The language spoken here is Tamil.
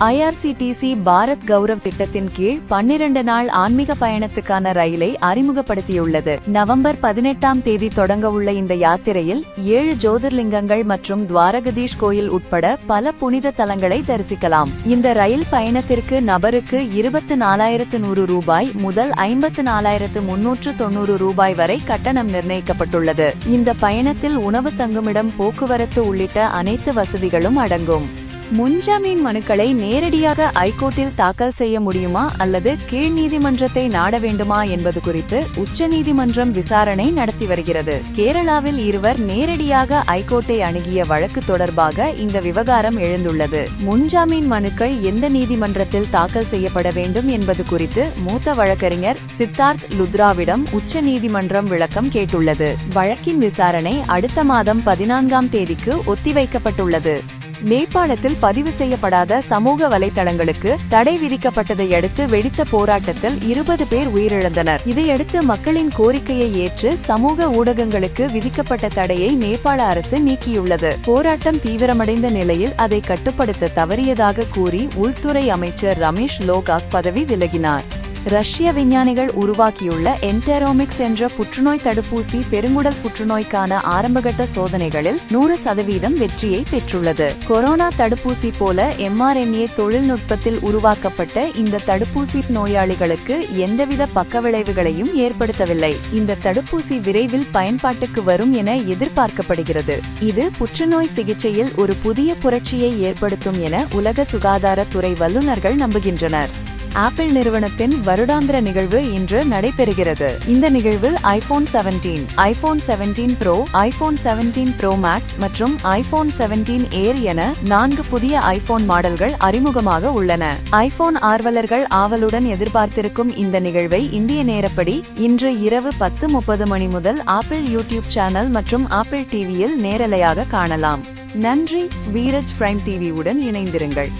IRCTC பாரத் கௌரவ் திட்டத்தின் கீழ் 12 நாள் ஆன்மீக பயணத்துக்கான ரயிலை அறிமுகப்படுத்தியுள்ளது. நவம்பர் 18ஆம் தேதி தொடங்கவுள்ள இந்த யாத்திரையில் 7 ஜோதிர்லிங்கங்கள் மற்றும் துவாரகதீஷ் கோயில் உட்பட பல புனித தலங்களை தரிசிக்கலாம். இந்த ரயில் பயணத்திற்கு நபருக்கு 24,100 ரூபாய் முதல் 54,390 ரூபாய் வரை கட்டணம் நிர்ணயிக்கப்பட்டுள்ளது. இந்த பயணத்தில் உணவு, தங்குமிடம், போக்குவரத்து உள்ளிட்ட அனைத்து வசதிகளும் அடங்கும். முன்ஜாமீன் மனுக்களை நேரடியாக ஐகோர்ட்டில் தாக்கல் செய்ய முடியுமா அல்லது கீழ் நீதிமன்றத்தை நாட வேண்டுமா என்பது குறித்து உச்சநீதிமன்றம் விசாரணை நடத்தி வருகிறது. கேரளாவில் இருவர் நேரடியாக ஐகோர்ட்டை அணுகிய வழக்கு தொடர்பாக இந்த விவகாரம் எழுந்துள்ளது. முன்ஜாமீன் மனுக்கள் எந்த நீதிமன்றத்தில் தாக்கல் செய்யப்பட வேண்டும் என்பது குறித்து மூத்த வழக்கறிஞர் சித்தார்த் லுத்ராவிடம் உச்சநீதிமன்றம் விளக்கம் கேட்டுள்ளது. வழக்கின் விசாரணை அடுத்த மாதம் 14ஆம் தேதிக்கு ஒத்திவைக்கப்பட்டுள்ளது. நேபாளத்தில் பதிவு செய்யப்படாத சமூக வலைதளங்களுக்கு தடை விதிக்கப்பட்டதை அடுத்து வெடித்த போராட்டத்தில் 20 பேர் உயிரிழந்தனர். இதையடுத்து மக்களின் கோரிக்கையை ஏற்று சமூக ஊடகங்களுக்கு விதிக்கப்பட்ட தடையை நேபாள அரசு நீக்கியுள்ளது. போராட்டம் தீவிரமடைந்த நிலையில் அதை கட்டுப்படுத்த தவறியதாக கூறி உள்துறை அமைச்சர் ரமேஷ் லோகாக் பதவி விலகினார். ரஷ்ய விஞ்ஞானிகள் உருவாக்கியுள்ள என்டெரோமிக்ஸ் என்ற புற்றுநோய் தடுப்பூசி பெருங்குடல் புற்றுநோய்க்கான ஆரம்பகட்ட சோதனைகளில் 100% வெற்றியை பெற்றுள்ளது. கொரோனா தடுப்பூசி போல mRNA தொழில்நுட்பத்தில் உருவாக்கப்பட்ட இந்த தடுப்பூசி நோயாளிகளுக்கு எந்தவித பக்கவிளைவுகளையும் ஏற்படுத்தவில்லை. இந்த தடுப்பூசி விரைவில் பயன்பாட்டுக்கு வரும் என எதிர்பார்க்கப்படுகிறது. இது புற்றுநோய் சிகிச்சையில் ஒரு புதிய புரட்சியை ஏற்படுத்தும் என உலக சுகாதாரத்துறை வல்லுநர்கள் நம்புகின்றனர். ஆப்பிள் நிறுவனத்தின் வருடாந்திர நிகழ்வு இன்று நடைபெறுகிறது. இந்த நிகழ்வு iPhone 17, iPhone 17 Pro, iPhone 17 Pro Max மற்றும் ஐபோன் 17 ஏர் என 4 புதிய ஐபோன் மாடல்கள் அறிமுகமாக உள்ளன. ஐபோன் ஆர்வலர்கள் ஆவலுடன் எதிர்பார்த்திருக்கும் இந்த நிகழ்வை இந்திய நேரப்படி இன்று இரவு 10:30 மணி முதல் ஆப்பிள் யூடியூப் சேனல் மற்றும் ஆப்பிள் டிவியில் நேரலையாக காணலாம். நன்றி. வீரஜ் பிரைம் டிவியுடன் இணைந்திருங்கள்.